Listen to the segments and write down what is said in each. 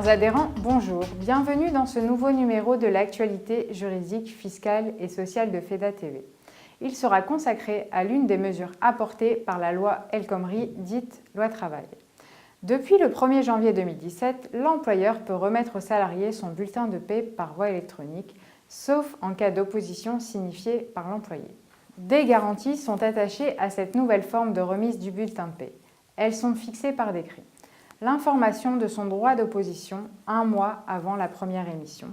Chers adhérents, bonjour. Bienvenue dans ce nouveau numéro de l'actualité juridique, fiscale et sociale de FEDA TV. Il sera consacré à l'une des mesures apportées par la loi El Khomri, dite loi travail. Depuis le 1er janvier 2017, l'employeur peut remettre au salarié son bulletin de paie par voie électronique, sauf en cas d'opposition signifiée par l'employé. Des garanties sont attachées à cette nouvelle forme de remise du bulletin de paie. Elles sont fixées par décret. L'information de son droit d'opposition 1 mois avant la première émission,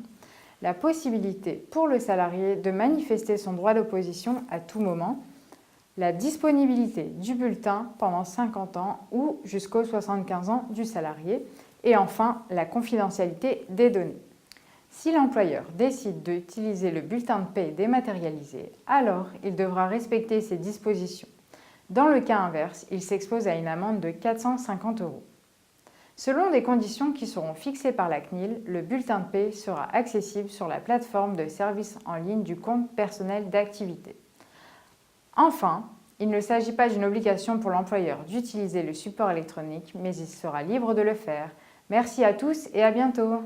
la possibilité pour le salarié de manifester son droit d'opposition à tout moment, la disponibilité du bulletin pendant 50 ans ou jusqu'aux 75 ans du salarié, et enfin la confidentialité des données. Si l'employeur décide d'utiliser le bulletin de paie dématérialisé, alors il devra respecter ces dispositions. Dans le cas inverse, il s'expose à une amende de 450 €. Selon des conditions qui seront fixées par la CNIL, le bulletin de paie sera accessible sur la plateforme de service en ligne du compte personnel d'activité. Enfin, il ne s'agit pas d'une obligation pour l'employeur d'utiliser le support électronique, mais il sera libre de le faire. Merci à tous et à bientôt.